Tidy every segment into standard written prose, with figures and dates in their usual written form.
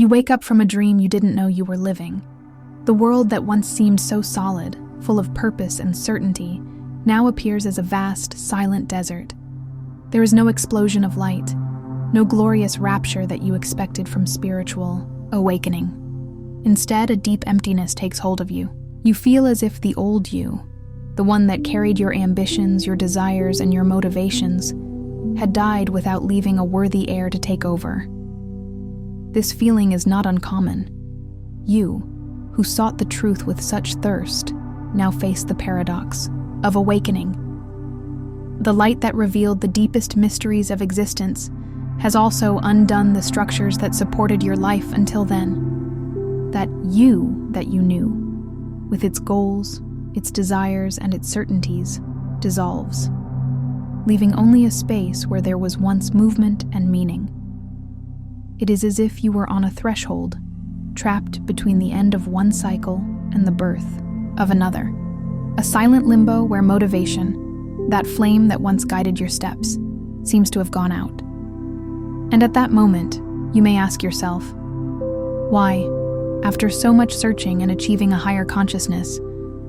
You wake up from a dream you didn't know you were living. The world that once seemed so solid, full of purpose and certainty, now appears as a vast, silent desert. There is no explosion of light, no glorious rapture that you expected from spiritual awakening. Instead, a deep emptiness takes hold of you. You feel as if the old you, the one that carried your ambitions, your desires, and your motivations, had died without leaving a worthy heir to take over. This feeling is not uncommon. You, who sought the truth with such thirst, now face the paradox of awakening. The light that revealed the deepest mysteries of existence has also undone the structures that supported your life until then. That you knew, with its goals, its desires, and its certainties, dissolves, leaving only a space where there was once movement and meaning. It is as if you were on a threshold, trapped between the end of one cycle and the birth of another. A silent limbo where motivation, that flame that once guided your steps, seems to have gone out. And at that moment, you may ask yourself, why, after so much searching and achieving a higher consciousness,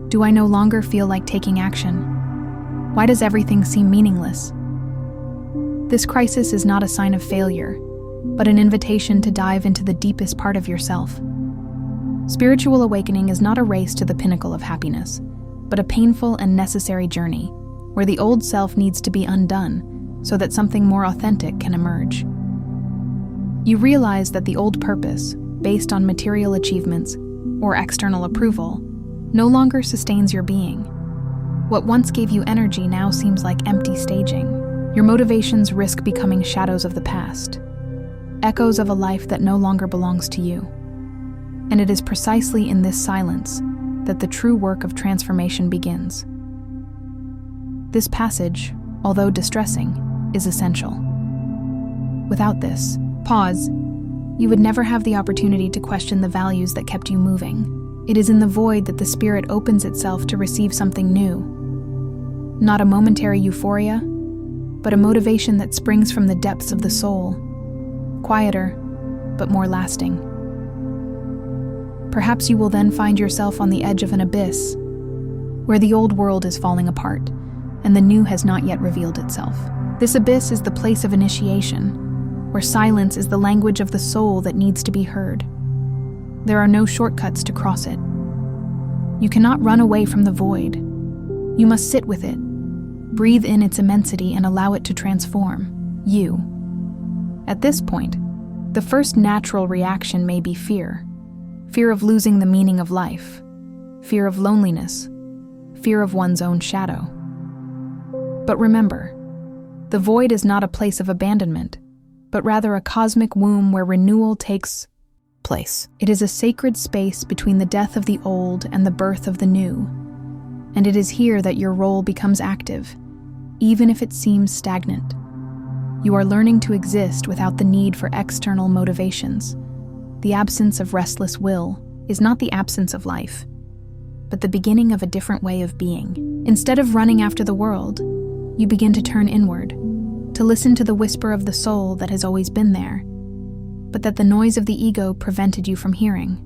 do I no longer feel like taking action? Why does everything seem meaningless? This crisis is not a sign of failure, but an invitation to dive into the deepest part of yourself. Spiritual awakening is not a race to the pinnacle of happiness, but a painful and necessary journey, where the old self needs to be undone so that something more authentic can emerge. You realize that the old purpose, based on material achievements or external approval, no longer sustains your being. What once gave you energy now seems like empty staging. Your motivations risk becoming shadows of the past, echoes of a life that no longer belongs to you. And it is precisely in this silence that the true work of transformation begins. This passage, although distressing, is essential. Without this pause, you would never have the opportunity to question the values that kept you moving. It is in the void that the spirit opens itself to receive something new. Not a momentary euphoria, but a motivation that springs from the depths of the soul, quieter, but more lasting. Perhaps you will then find yourself on the edge of an abyss, where the old world is falling apart, and the new has not yet revealed itself. This abyss is the place of initiation, where silence is the language of the soul that needs to be heard. There are no shortcuts to cross it. You cannot run away from the void. You must sit with it, breathe in its immensity, and allow it to transform you. At this point, the first natural reaction may be fear. Fear of losing the meaning of life, fear of loneliness, fear of one's own shadow. But remember, the void is not a place of abandonment, but rather a cosmic womb where renewal takes place. It is a sacred space between the death of the old and the birth of the new, and it is here that your role becomes active, even if it seems stagnant. You are learning to exist without the need for external motivations. The absence of restless will is not the absence of life, but the beginning of a different way of being. Instead of running after the world, you begin to turn inward, to listen to the whisper of the soul that has always been there, but that the noise of the ego prevented you from hearing.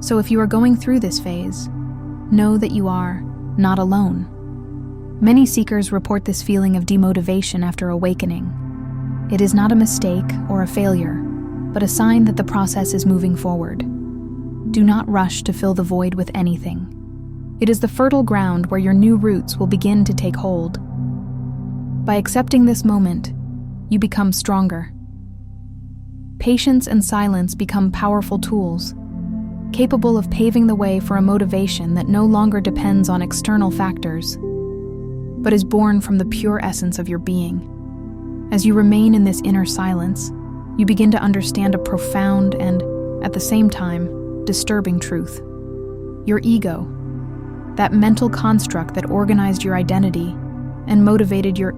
So if you are going through this phase, know that you are not alone. Many seekers report this feeling of demotivation after awakening. It is not a mistake or a failure, but a sign that the process is moving forward. Do not rush to fill the void with anything. It is the fertile ground where your new roots will begin to take hold. By accepting this moment, you become stronger. Patience and silence become powerful tools, capable of paving the way for a motivation that no longer depends on external factors, but is born from the pure essence of your being. As you remain in this inner silence, you begin to understand a profound and, at the same time, disturbing truth. Your ego, that mental construct that organized your identity and motivated your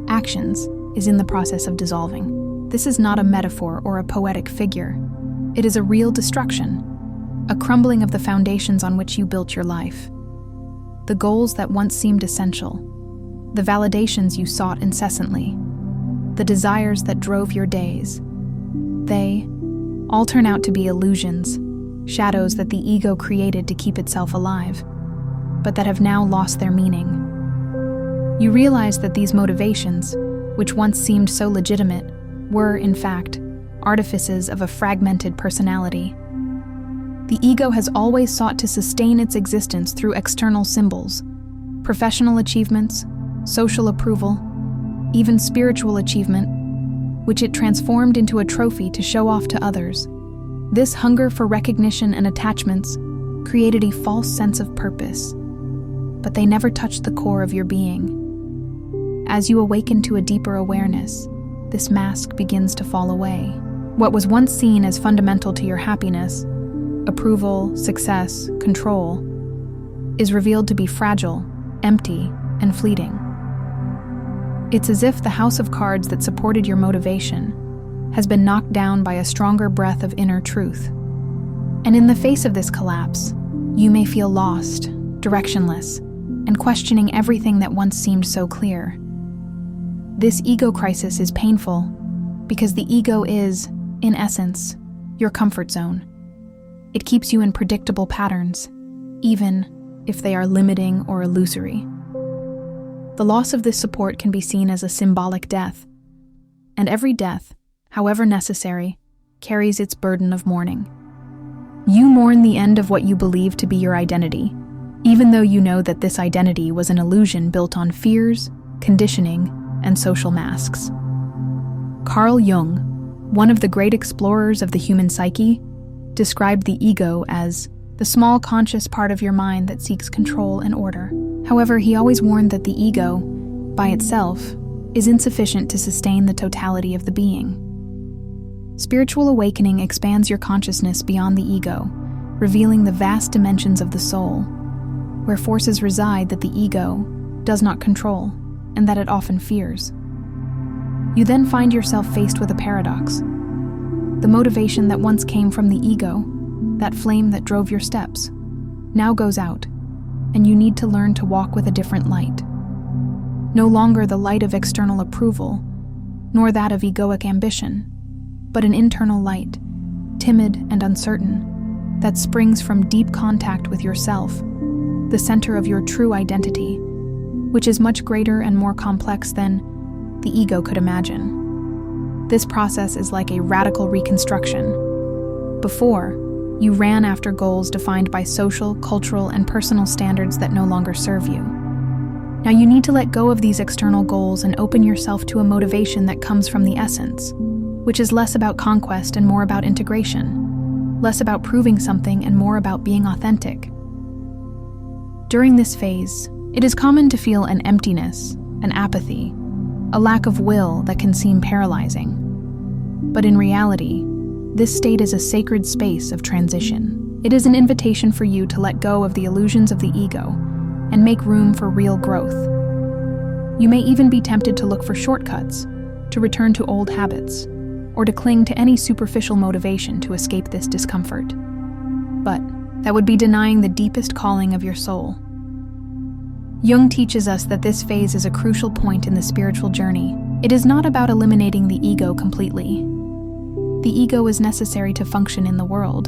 actions, is in the process of dissolving. This is not a metaphor or a poetic figure. It is a real destruction, a crumbling of the foundations on which you built your life. The goals that once seemed essential, the validations you sought incessantly, the desires that drove your days, they, all turn out to be illusions, shadows that the ego created to keep itself alive, but that have now lost their meaning. You realize that these motivations, which once seemed so legitimate, were, in fact, artifices of a fragmented personality. The ego has always sought to sustain its existence through external symbols, professional achievements, social approval, even spiritual achievement, which it transformed into a trophy to show off to others. This hunger for recognition and attachments created a false sense of purpose, but they never touched the core of your being. As you awaken to a deeper awareness, this mask begins to fall away. What was once seen as fundamental to your happiness, approval, success, control, is revealed to be fragile, empty, and fleeting. It's as if the house of cards that supported your motivation has been knocked down by a stronger breath of inner truth. And in the face of this collapse, you may feel lost, directionless, and questioning everything that once seemed so clear. This ego crisis is painful because the ego is, in essence, your comfort zone. It keeps you in predictable patterns, even if they are limiting or illusory. The loss of this support can be seen as a symbolic death, and every death, however necessary, carries its burden of mourning. You mourn the end of what you believe to be your identity, even though you know that this identity was an illusion built on fears, conditioning, and social masks. Carl Jung, one of the great explorers of the human psyche, described the ego as the small conscious part of your mind that seeks control and order. However, he always warned that the ego, by itself, is insufficient to sustain the totality of the being. Spiritual awakening expands your consciousness beyond the ego, revealing the vast dimensions of the soul, where forces reside that the ego does not control and that it often fears. You then find yourself faced with a paradox. The motivation that once came from the ego, that flame that drove your steps, now goes out, and you need to learn to walk with a different light. No longer the light of external approval, nor that of egoic ambition, but an internal light, timid and uncertain, that springs from deep contact with yourself, the center of your true identity, which is much greater and more complex than the ego could imagine. This process is like a radical reconstruction. Before, you ran after goals defined by social, cultural, and personal standards that no longer serve you. Now you need to let go of these external goals and open yourself to a motivation that comes from the essence, which is less about conquest and more about integration, less about proving something and more about being authentic. During this phase, it is common to feel an emptiness, an apathy, a lack of will that can seem paralyzing. But in reality, this state is a sacred space of transition. It is an invitation for you to let go of the illusions of the ego and make room for real growth. You may even be tempted to look for shortcuts, to return to old habits, or to cling to any superficial motivation to escape this discomfort. But that would be denying the deepest calling of your soul. Jung teaches us that this phase is a crucial point in the spiritual journey. It is not about eliminating the ego completely. The ego is necessary to function in the world,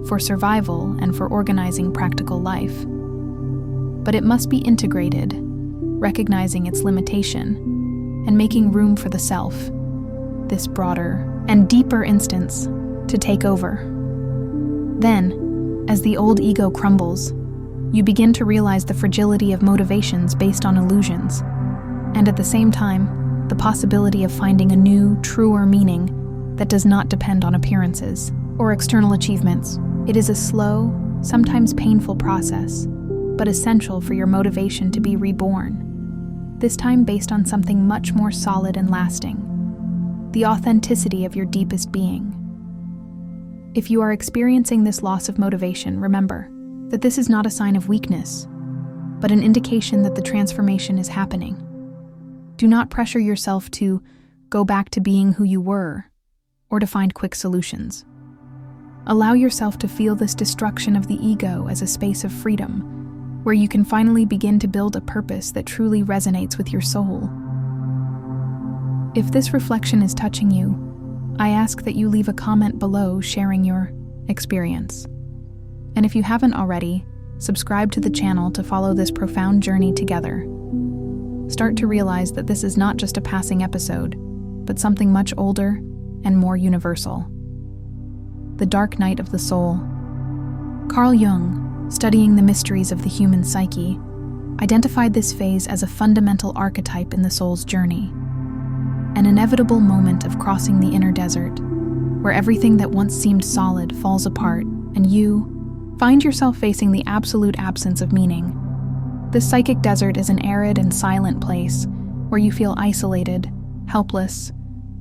for survival and for organizing practical life. But it must be integrated, recognizing its limitation, and making room for the self, this broader and deeper instance, to take over. Then, as the old ego crumbles, you begin to realize the fragility of motivations based on illusions, and at the same time, the possibility of finding a new, truer meaning that does not depend on appearances or external achievements. It is a slow, sometimes painful process, but essential for your motivation to be reborn, this time based on something much more solid and lasting, the authenticity of your deepest being. If you are experiencing this loss of motivation, remember that this is not a sign of weakness, but an indication that the transformation is happening. Do not pressure yourself to go back to being who you were, or to find quick solutions. Allow yourself to feel this destruction of the ego as a space of freedom, where you can finally begin to build a purpose that truly resonates with your soul. If this reflection is touching you, I ask that you leave a comment below sharing your experience. And if you haven't already, subscribe to the channel to follow this profound journey together. Start to realize that this is not just a passing episode, but something much older and more universal. The dark night of the soul. Carl Jung, studying the mysteries of the human psyche, identified this phase as a fundamental archetype in the soul's journey, an inevitable moment of crossing the inner desert, where everything that once seemed solid falls apart and you find yourself facing the absolute absence of meaning. This psychic desert is an arid and silent place where you feel isolated, helpless,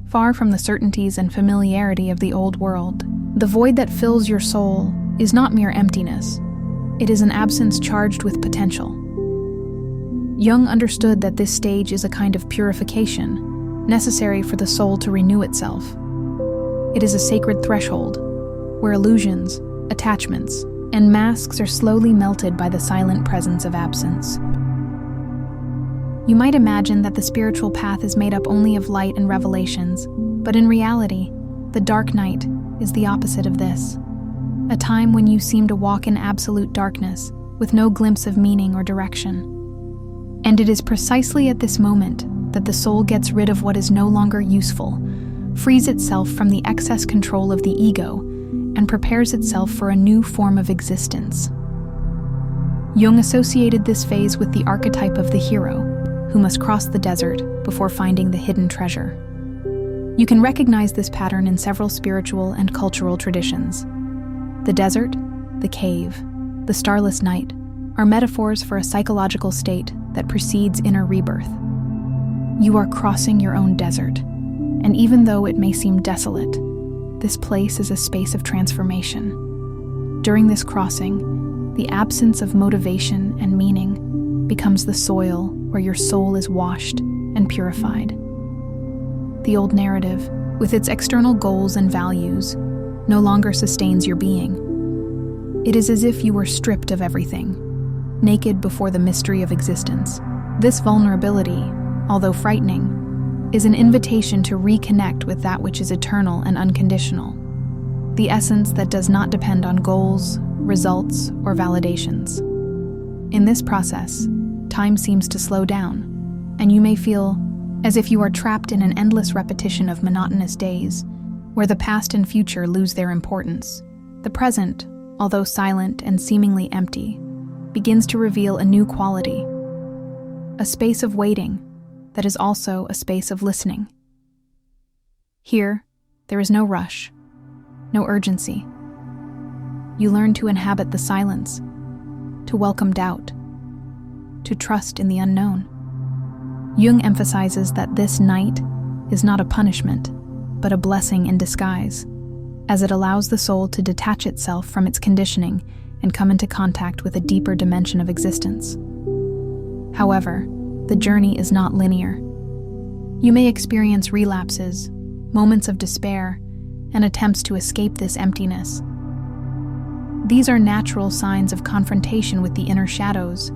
far from the certainties and familiarity of the old world. The void that fills your soul is not mere emptiness. It is an absence charged with potential. Jung understood that this stage is a kind of purification, necessary for the soul to renew itself. It is a sacred threshold, where illusions, attachments, and masks are slowly melted by the silent presence of absence. You might imagine that the spiritual path is made up only of light and revelations, but in reality, the dark night is the opposite of this. A time when you seem to walk in absolute darkness, with no glimpse of meaning or direction. And it is precisely at this moment that the soul gets rid of what is no longer useful, frees itself from the excess control of the ego, and prepares itself for a new form of existence. Jung associated this phase with the archetype of the hero, who must cross the desert before finding the hidden treasure. You can recognize this pattern in several spiritual and cultural traditions. The desert, the cave, the starless night are metaphors for a psychological state that precedes inner rebirth. You are crossing your own desert, and even though it may seem desolate, this place is a space of transformation. During this crossing, the absence of motivation and meaning becomes the soil where your soul is washed and purified. The old narrative, with its external goals and values, no longer sustains your being. It is as if you were stripped of everything, naked before the mystery of existence. This vulnerability, although frightening, is an invitation to reconnect with that which is eternal and unconditional, the essence that does not depend on goals, results, or validations. In this process, time seems to slow down, and you may feel as if you are trapped in an endless repetition of monotonous days, where the past and future lose their importance. The present, although silent and seemingly empty, begins to reveal a new quality, a space of waiting that is also a space of listening. Here, there is no rush, no urgency. You learn to inhabit the silence, to welcome doubt, to trust in the unknown. Jung emphasizes that this night is not a punishment, but a blessing in disguise, as it allows the soul to detach itself from its conditioning and come into contact with a deeper dimension of existence. However, the journey is not linear. You may experience relapses, moments of despair, and attempts to escape this emptiness. These are natural signs of confrontation with the inner shadows,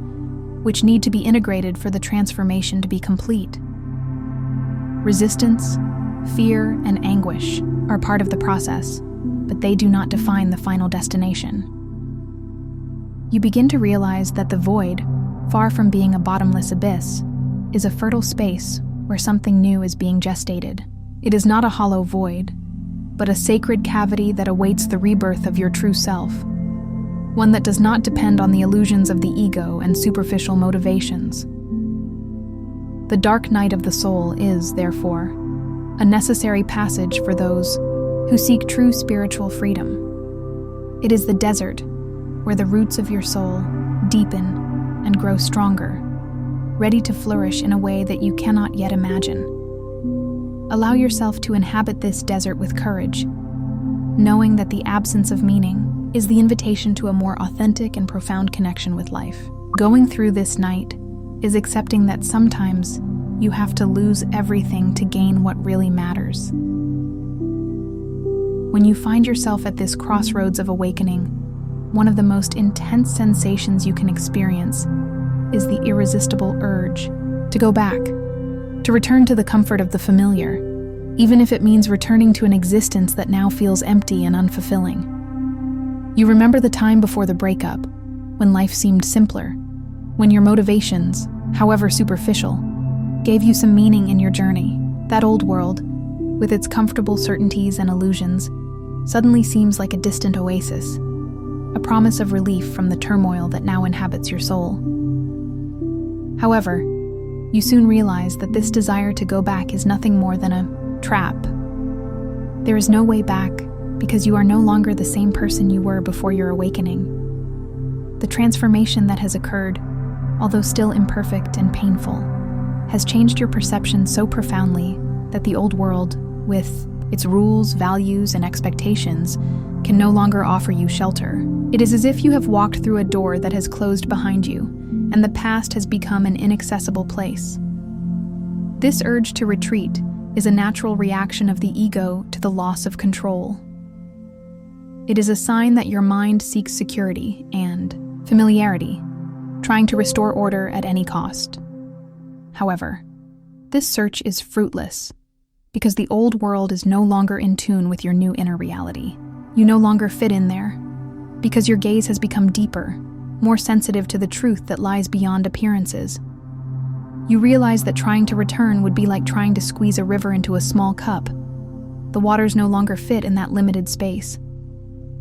which need to be integrated for the transformation to be complete. Resistance, fear, and anguish are part of the process, but they do not define the final destination. You begin to realize that the void, far from being a bottomless abyss, is a fertile space where something new is being gestated. It is not a hollow void, but a sacred cavity that awaits the rebirth of your true self, one that does not depend on the illusions of the ego and superficial motivations. The dark night of the soul is, therefore, a necessary passage for those who seek true spiritual freedom. It is the desert where the roots of your soul deepen and grow stronger, ready to flourish in a way that you cannot yet imagine. Allow yourself to inhabit this desert with courage, knowing that the absence of meaning is the invitation to a more authentic and profound connection with life. Going through this night is accepting that sometimes you have to lose everything to gain what really matters. When you find yourself at this crossroads of awakening, one of the most intense sensations you can experience is the irresistible urge to go back, to return to the comfort of the familiar, even if it means returning to an existence that now feels empty and unfulfilling. You remember the time before the breakup, when life seemed simpler, when your motivations, however superficial, gave you some meaning in your journey. That old world, with its comfortable certainties and illusions, suddenly seems like a distant oasis, a promise of relief from the turmoil that now inhabits your soul. However, you soon realize that this desire to go back is nothing more than a trap. There is no way back because you are no longer the same person you were before your awakening. The transformation that has occurred, although still imperfect and painful, has changed your perception so profoundly that the old world, with its rules, values, and expectations, can no longer offer you shelter. It is as if you have walked through a door that has closed behind you, and the past has become an inaccessible place. This urge to retreat is a natural reaction of the ego to the loss of control. It is a sign that your mind seeks security and familiarity, trying to restore order at any cost. However, this search is fruitless because the old world is no longer in tune with your new inner reality. You no longer fit in there because your gaze has become deeper, more sensitive to the truth that lies beyond appearances. You realize that trying to return would be like trying to squeeze a river into a small cup. The waters no longer fit in that limited space.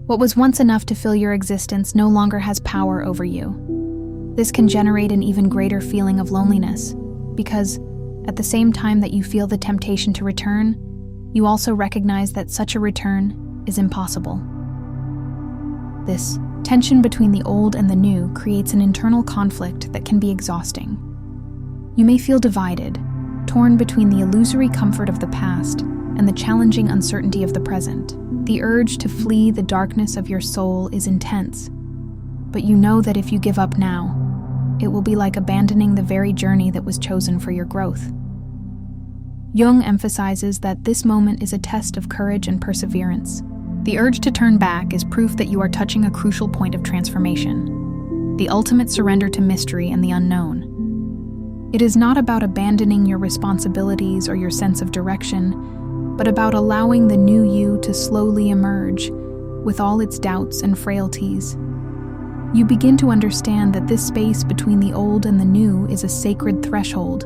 What was once enough to fill your existence no longer has power over you. This can generate an even greater feeling of loneliness, because at the same time that you feel the temptation to return, you also recognize that such a return is impossible. This tension between the old and the new creates an internal conflict that can be exhausting. You may feel divided, torn between the illusory comfort of the past and the challenging uncertainty of the present. The urge to flee the darkness of your soul is intense, but you know that if you give up now, it will be like abandoning the very journey that was chosen for your growth. Jung emphasizes that this moment is a test of courage and perseverance. The urge to turn back is proof that you are touching a crucial point of transformation, the ultimate surrender to mystery and the unknown. It is not about abandoning your responsibilities or your sense of direction, but about allowing the new you to slowly emerge, with all its doubts and frailties. You begin to understand that this space between the old and the new is a sacred threshold,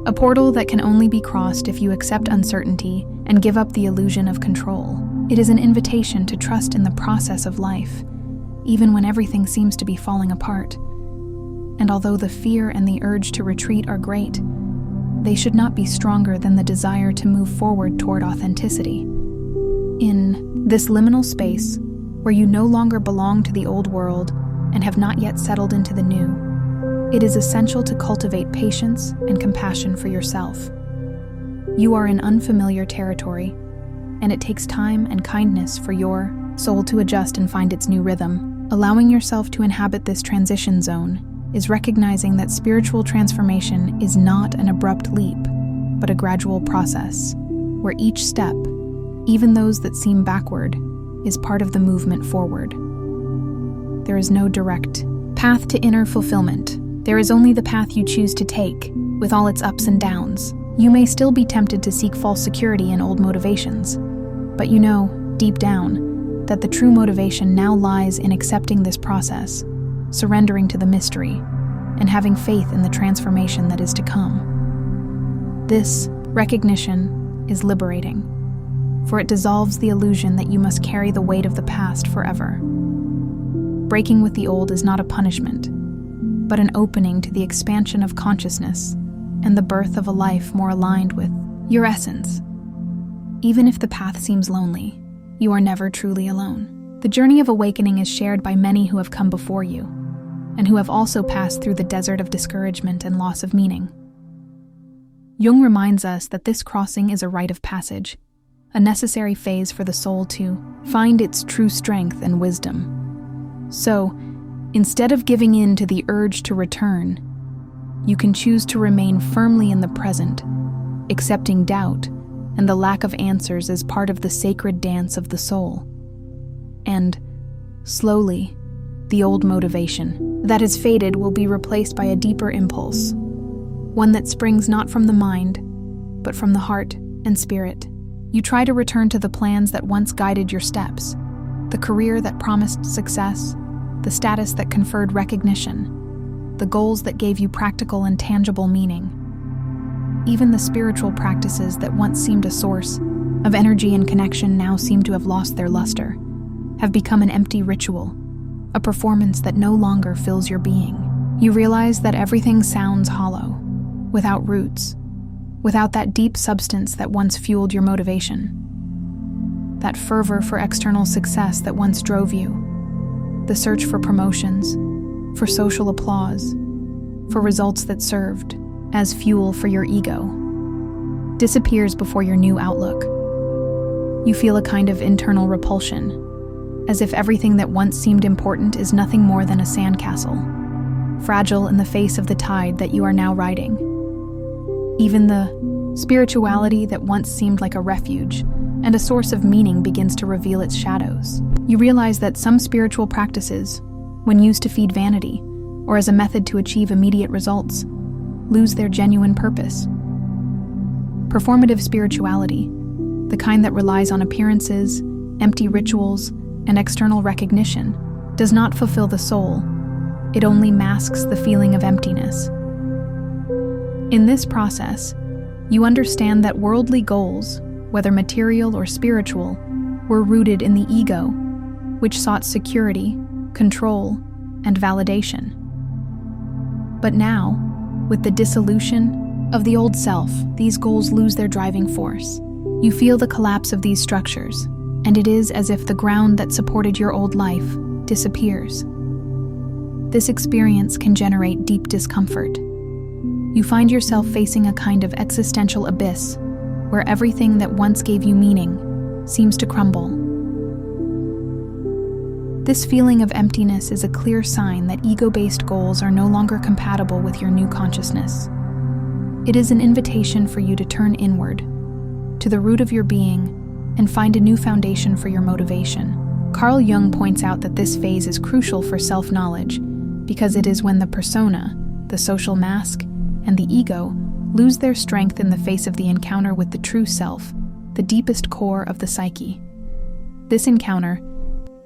a portal that can only be crossed if you accept uncertainty and give up the illusion of control. It is an invitation to trust in the process of life, even when everything seems to be falling apart. And although the fear and the urge to retreat are great, they should not be stronger than the desire to move forward toward authenticity. In this liminal space, where you no longer belong to the old world and have not yet settled into the new, it is essential to cultivate patience and compassion for yourself. You are in unfamiliar territory, and it takes time and kindness for your soul to adjust and find its new rhythm. Allowing yourself to inhabit this transition zone is recognizing that spiritual transformation is not an abrupt leap, but a gradual process, where each step, even those that seem backward, is part of the movement forward. There is no direct path to inner fulfillment. There is only the path you choose to take, with all its ups and downs. You may still be tempted to seek false security in old motivations, but you know, deep down, that the true motivation now lies in accepting this process, surrendering to the mystery, and having faith in the transformation that is to come. This recognition is liberating, for it dissolves the illusion that you must carry the weight of the past forever. Breaking with the old is not a punishment, but an opening to the expansion of consciousness and the birth of a life more aligned with your essence. Even if the path seems lonely, you are never truly alone. The journey of awakening is shared by many who have come before you, and who have also passed through the desert of discouragement and loss of meaning. Jung reminds us that this crossing is a rite of passage, a necessary phase for the soul to find its true strength and wisdom. So, instead of giving in to the urge to return, you can choose to remain firmly in the present, accepting doubt and the lack of answers as part of the sacred dance of the soul. And, slowly, the old motivation that has faded will be replaced by a deeper impulse, one that springs not from the mind, but from the heart and spirit. You try to return to the plans that once guided your steps, the career that promised success, the status that conferred recognition, the goals that gave you practical and tangible meaning. Even the spiritual practices that once seemed a source of energy and connection now seem to have lost their luster, have become an empty ritual, a performance that no longer fills your being. You realize that everything sounds hollow, without roots, without that deep substance that once fueled your motivation, that fervor for external success that once drove you, the search for promotions, for social applause, for results that served as fuel for your ego, disappears before your new outlook. You feel a kind of internal repulsion, as if everything that once seemed important is nothing more than a sandcastle, fragile in the face of the tide that you are now riding. Even the spirituality that once seemed like a refuge and a source of meaning begins to reveal its shadows. You realize that some spiritual practices, when used to feed vanity or as a method to achieve immediate results, lose their genuine purpose. Performative spirituality, the kind that relies on appearances, empty rituals, and external recognition, does not fulfill the soul. It only masks the feeling of emptiness. In this process, you understand that worldly goals, whether material or spiritual, were rooted in the ego, which sought security, control, and validation. But now, with the dissolution of the old self, these goals lose their driving force. You feel the collapse of these structures, and it is as if the ground that supported your old life disappears. This experience can generate deep discomfort. You find yourself facing a kind of existential abyss, where everything that once gave you meaning seems to crumble. This feeling of emptiness is a clear sign that ego-based goals are no longer compatible with your new consciousness. It is an invitation for you to turn inward, to the root of your being, and find a new foundation for your motivation. Carl Jung points out that this phase is crucial for self-knowledge because it is when the persona, the social mask, and the ego lose their strength in the face of the encounter with the true self, the deepest core of the psyche. This encounter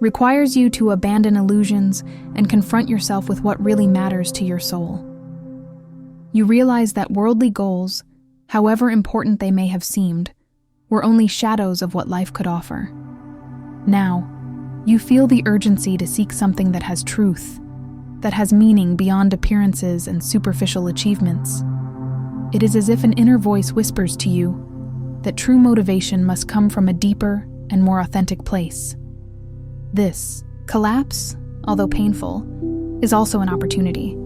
requires you to abandon illusions and confront yourself with what really matters to your soul. You realize that worldly goals, however important they may have seemed, were only shadows of what life could offer. Now, you feel the urgency to seek something that has truth, that has meaning beyond appearances and superficial achievements. It is as if an inner voice whispers to you that true motivation must come from a deeper and more authentic place. This collapse, although painful, is also an opportunity.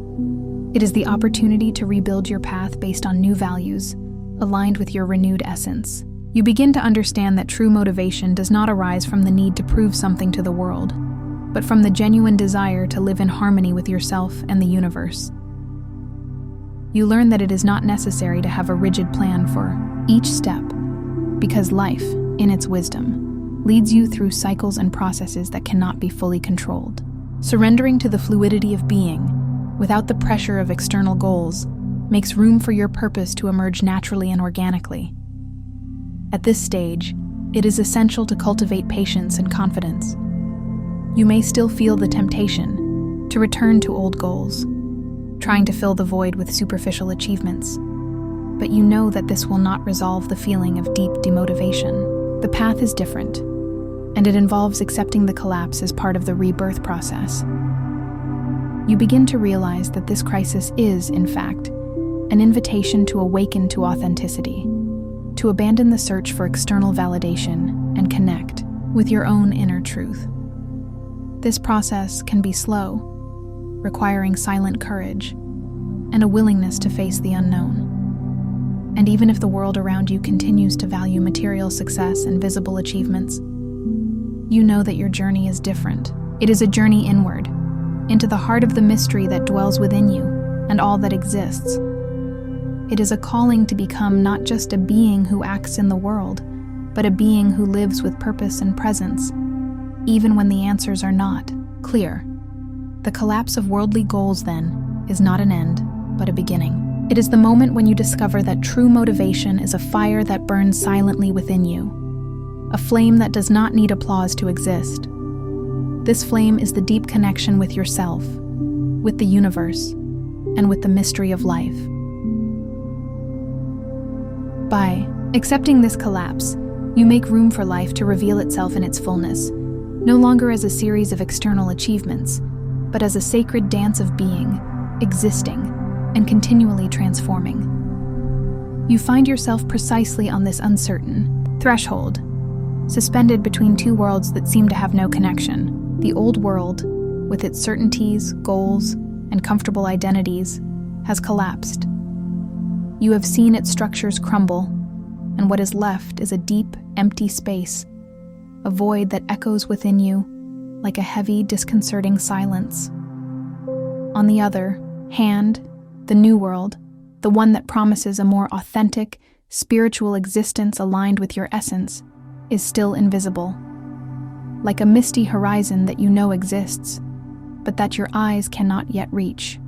It is the opportunity to rebuild your path based on new values, aligned with your renewed essence. You begin to understand that true motivation does not arise from the need to prove something to the world, but from the genuine desire to live in harmony with yourself and the universe. You learn that it is not necessary to have a rigid plan for each step, because life, in its wisdom, leads you through cycles and processes that cannot be fully controlled. Surrendering to the fluidity of being, without the pressure of external goals, makes room for your purpose to emerge naturally and organically. At this stage, it is essential to cultivate patience and confidence. You may still feel the temptation to return to old goals, trying to fill the void with superficial achievements, but you know that this will not resolve the feeling of deep demotivation. The path is different, and it involves accepting the collapse as part of the rebirth process. You begin to realize that this crisis is, in fact, an invitation to awaken to authenticity, to abandon the search for external validation and connect with your own inner truth. This process can be slow, requiring silent courage and a willingness to face the unknown. And even if the world around you continues to value material success and visible achievements, you know that your journey is different. It is a journey inward, into the heart of the mystery that dwells within you and all that exists. It is a calling to become not just a being who acts in the world, but a being who lives with purpose and presence, even when the answers are not clear. The collapse of worldly goals, then, is not an end, but a beginning. It is the moment when you discover that true motivation is a fire that burns silently within you, a flame that does not need applause to exist. This flame is the deep connection with yourself, with the universe, and with the mystery of life. By accepting this collapse, you make room for life to reveal itself in its fullness, no longer as a series of external achievements, but as a sacred dance of being, existing, and continually transforming. You find yourself precisely on this uncertain threshold, suspended between two worlds that seem to have no connection. The old world, with its certainties, goals, and comfortable identities, has collapsed. You have seen its structures crumble, and what is left is a deep, empty space, a void that echoes within you like a heavy, disconcerting silence. On the other hand, the new world, the one that promises a more authentic, spiritual existence aligned with your essence, is still invisible. Like a misty horizon that you know exists, but that your eyes cannot yet reach.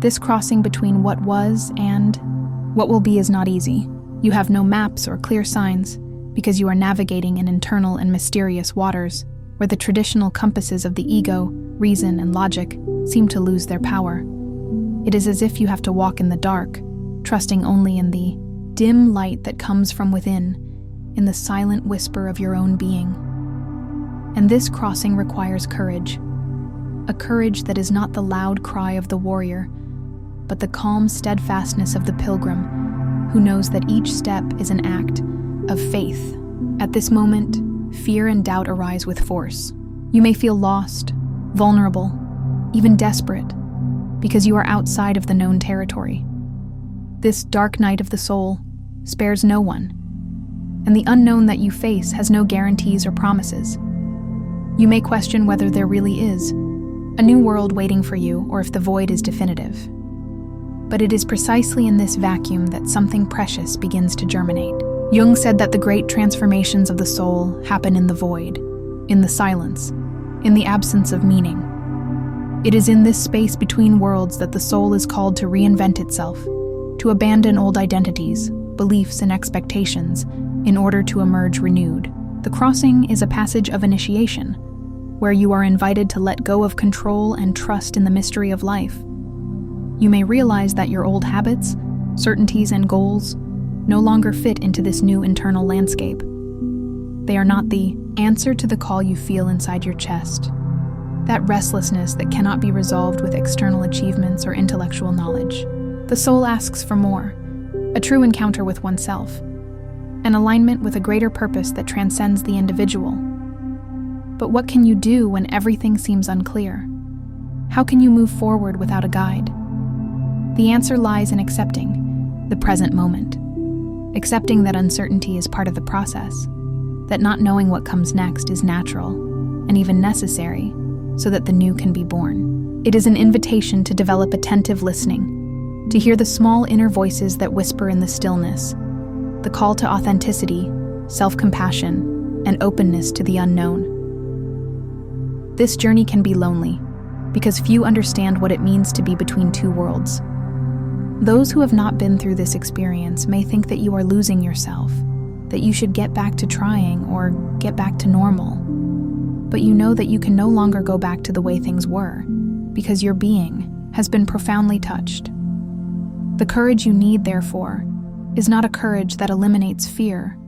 This crossing between what was and what will be is not easy. You have no maps or clear signs, because you are navigating in internal and mysterious waters, where the traditional compasses of the ego, reason, and logic seem to lose their power. It is as if you have to walk in the dark, trusting only in the dim light that comes from within, in the silent whisper of your own being. And this crossing requires courage, a courage that is not the loud cry of the warrior, but the calm steadfastness of the pilgrim, who knows that each step is an act of faith. At this moment, fear and doubt arise with force. You may feel lost, vulnerable, even desperate, because you are outside of the known territory. This dark night of the soul spares no one, and the unknown that you face has no guarantees or promises. You may question whether there really is a new world waiting for you, or if the void is definitive. But it is precisely in this vacuum that something precious begins to germinate. Jung said that the great transformations of the soul happen in the void, in the silence, in the absence of meaning. It is in this space between worlds that the soul is called to reinvent itself, to abandon old identities, beliefs, and expectations in order to emerge renewed. The crossing is a passage of initiation, where you are invited to let go of control and trust in the mystery of life. You may realize that your old habits, certainties, and goals no longer fit into this new internal landscape. They are not the answer to the call you feel inside your chest, that restlessness that cannot be resolved with external achievements or intellectual knowledge. The soul asks for more, a true encounter with oneself, an alignment with a greater purpose that transcends the individual. But what can you do when everything seems unclear? How can you move forward without a guide? The answer lies in accepting the present moment, accepting that uncertainty is part of the process, that not knowing what comes next is natural and even necessary so that the new can be born. It is an invitation to develop attentive listening, to hear the small inner voices that whisper in the stillness, the call to authenticity, self-compassion, and openness to the unknown. This journey can be lonely, because few understand what it means to be between two worlds. Those who have not been through this experience may think that you are losing yourself, that you should get back to trying or get back to normal. But you know that you can no longer go back to the way things were, because your being has been profoundly touched. The courage you need, therefore, is not a courage that eliminates fear,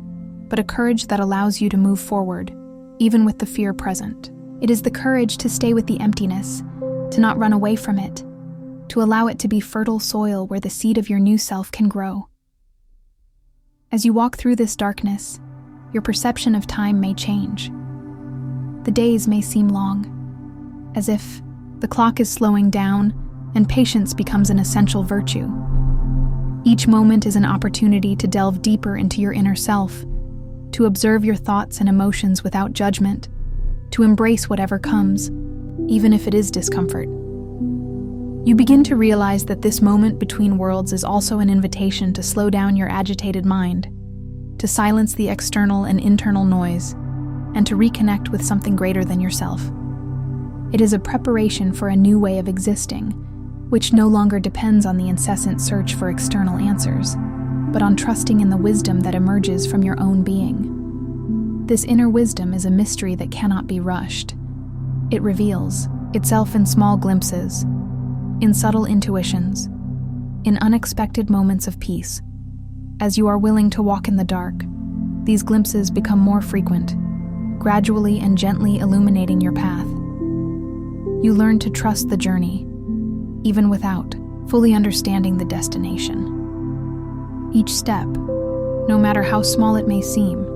but a courage that allows you to move forward, even with the fear present. It is the courage to stay with the emptiness, to not run away from it, to allow it to be fertile soil where the seed of your new self can grow. As you walk through this darkness, your perception of time may change. The days may seem long, as if the clock is slowing down and patience becomes an essential virtue. Each moment is an opportunity to delve deeper into your inner self, to observe your thoughts and emotions without judgment, to embrace whatever comes, even if it is discomfort. You begin to realize that this moment between worlds is also an invitation to slow down your agitated mind, to silence the external and internal noise, and to reconnect with something greater than yourself. It is a preparation for a new way of existing, which no longer depends on the incessant search for external answers, but on trusting in the wisdom that emerges from your own being. This inner wisdom is a mystery that cannot be rushed. It reveals itself in small glimpses, in subtle intuitions, in unexpected moments of peace. As you are willing to walk in the dark, these glimpses become more frequent, gradually and gently illuminating your path. You learn to trust the journey, even without fully understanding the destination. Each step, no matter how small it may seem,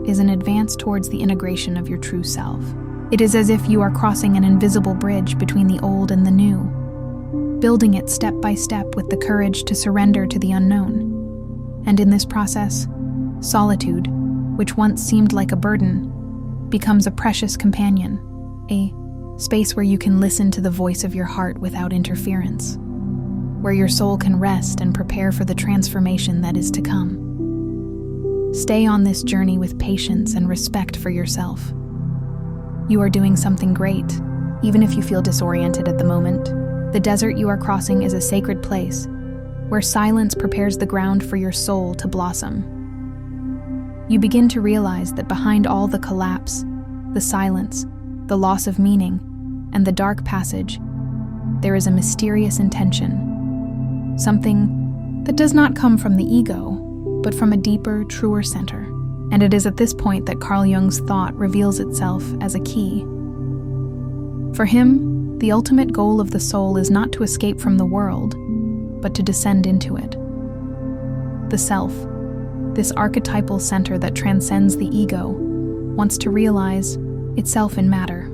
is an advance towards the integration of your true self. It is as if you are crossing an invisible bridge between the old and the new, building it step by step with the courage to surrender to the unknown. And in this process, solitude, which once seemed like a burden, becomes a precious companion, a space where you can listen to the voice of your heart without interference, where your soul can rest and prepare for the transformation that is to come. Stay on this journey with patience and respect for yourself. You are doing something great, even if you feel disoriented at the moment. The desert you are crossing is a sacred place, where silence prepares the ground for your soul to blossom. You begin to realize that behind all the collapse, the silence, the loss of meaning, and the dark passage, there is a mysterious intention, something that does not come from the ego, but from a deeper, truer center. And it is at this point that Carl Jung's thought reveals itself as a key. For him, the ultimate goal of the soul is not to escape from the world, but to descend into it. The self, this archetypal center that transcends the ego, wants to realize itself in matter.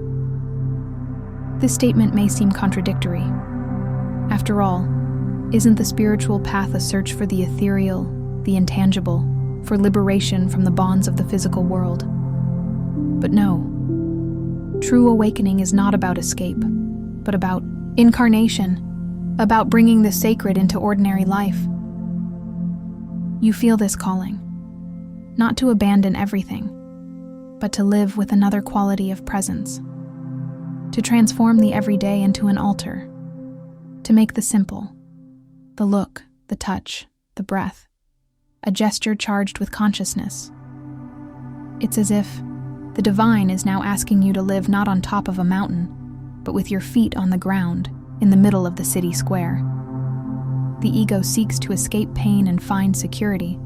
This statement may seem contradictory. After all, isn't the spiritual path a search for the ethereal, the intangible, for liberation from the bonds of the physical world? But no, true awakening is not about escape, but about incarnation, about bringing the sacred into ordinary life. You feel this calling, not to abandon everything, but to live with another quality of presence, to transform the everyday into an altar, to make the simple, the look, the touch, the breath, a gesture charged with consciousness. It's as if the divine is now asking you to live not on top of a mountain, but with your feet on the ground, in the middle of the city square. The ego seeks to escape pain and find security,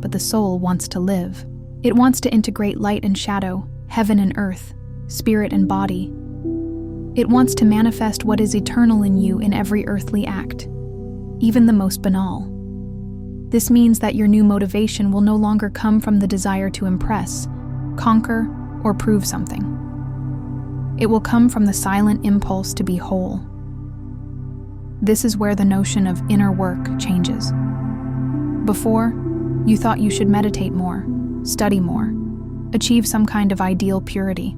but the soul wants to live. It wants to integrate light and shadow, heaven and earth, spirit and body. It wants to manifest what is eternal in you in every earthly act, even the most banal. This means that your new motivation will no longer come from the desire to impress, conquer, or prove something. It will come from the silent impulse to be whole. This is where the notion of inner work changes. Before, you thought you should meditate more, study more, achieve some kind of ideal purity.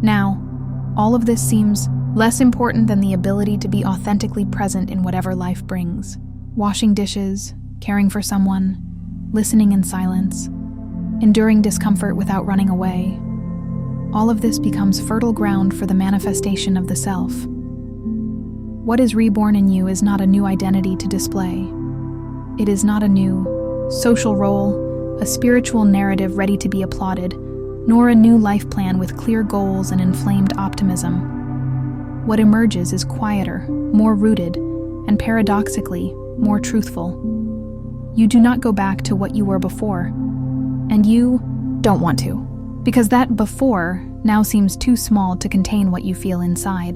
Now, all of this seems less important than the ability to be authentically present in whatever life brings. Washing dishes, caring for someone, listening in silence, enduring discomfort without running away. All of this becomes fertile ground for the manifestation of the self. What is reborn in you is not a new identity to display. It is not a new social role, a spiritual narrative ready to be applauded, nor a new life plan with clear goals and inflamed optimism. What emerges is quieter, more rooted, and paradoxically, more truthful. You do not go back to what you were before, and you don't want to, because that before now seems too small to contain what you feel inside.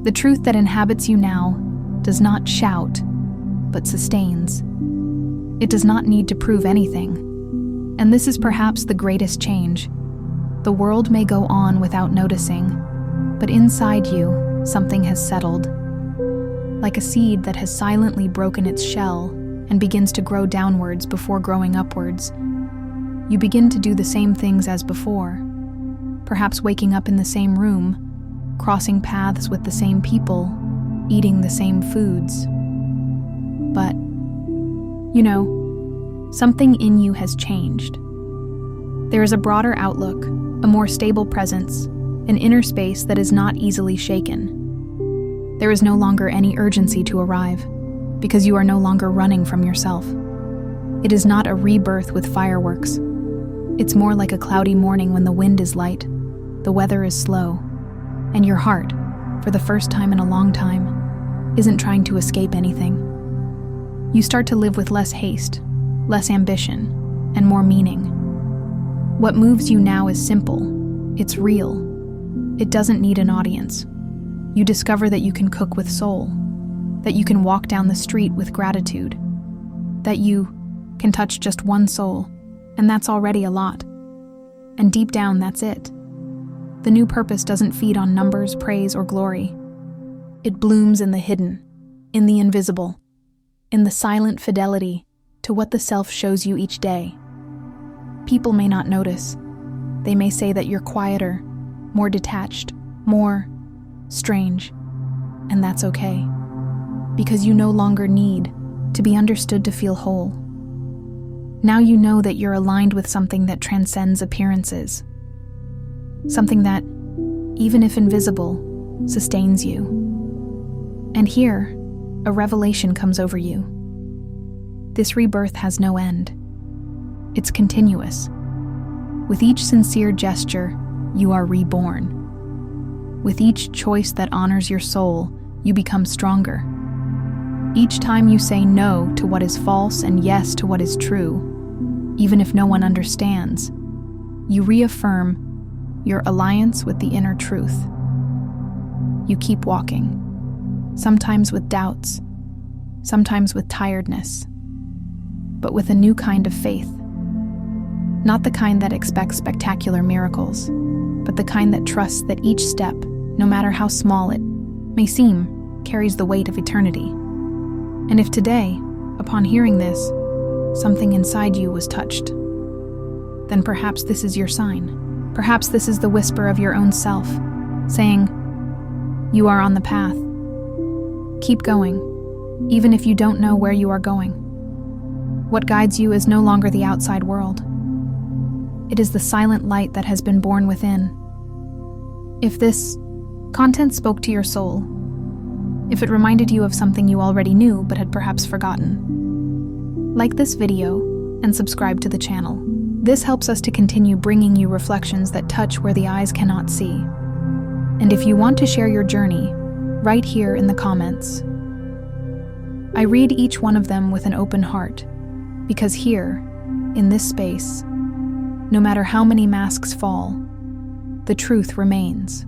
The truth that inhabits you now does not shout, but sustains. It does not need to prove anything. And this is perhaps the greatest change. The world may go on without noticing, but inside you, something has settled. Like a seed that has silently broken its shell and begins to grow downwards before growing upwards. You begin to do the same things as before, perhaps waking up in the same room, crossing paths with the same people, eating the same foods. But, something in you has changed. There is a broader outlook, a more stable presence, an inner space that is not easily shaken. There is no longer any urgency to arrive, because you are no longer running from yourself. It is not a rebirth with fireworks, It's more like a cloudy morning when the wind is light, the weather is slow, and your heart, for the first time in a long time, isn't trying to escape anything. You start to live with less haste, less ambition, and more meaning. What moves you now is simple. It's real. It doesn't need an audience. You discover that you can cook with soul, that you can walk down the street with gratitude, that you can touch just one soul, and that's already a lot. And deep down, that's it. The new purpose doesn't feed on numbers, praise, or glory. It blooms in the hidden, in the invisible, in the silent fidelity to what the self shows you each day. People may not notice. They may say that you're quieter, more detached, more strange, and that's okay, because you no longer need to be understood to feel whole. Now you know that you're aligned with something that transcends appearances, something that, even if invisible, sustains you. And here, a revelation comes over you. This rebirth has no end. It's continuous. With each sincere gesture, you are reborn. With each choice that honors your soul, you become stronger. Each time you say no to what is false and yes to what is true, even if no one understands, you reaffirm your alliance with the inner truth. You keep walking, sometimes with doubts, sometimes with tiredness, but with a new kind of faith. Not the kind that expects spectacular miracles, but the kind that trusts that each step, no matter how small it may seem, carries the weight of eternity. And if today, upon hearing this, something inside you was touched, then perhaps this is your sign. Perhaps this is the whisper of your own self, saying, "You are on the path. Keep going, even if you don't know where you are going." What guides you is no longer the outside world. It is the silent light that has been born within. If this content spoke to your soul, if it reminded you of something you already knew but had perhaps forgotten, like this video and subscribe to the channel. This helps us to continue bringing you reflections that touch where the eyes cannot see. And if you want to share your journey, write here in the comments. I read each one of them with an open heart, because here, in this space, no matter how many masks fall, the truth remains.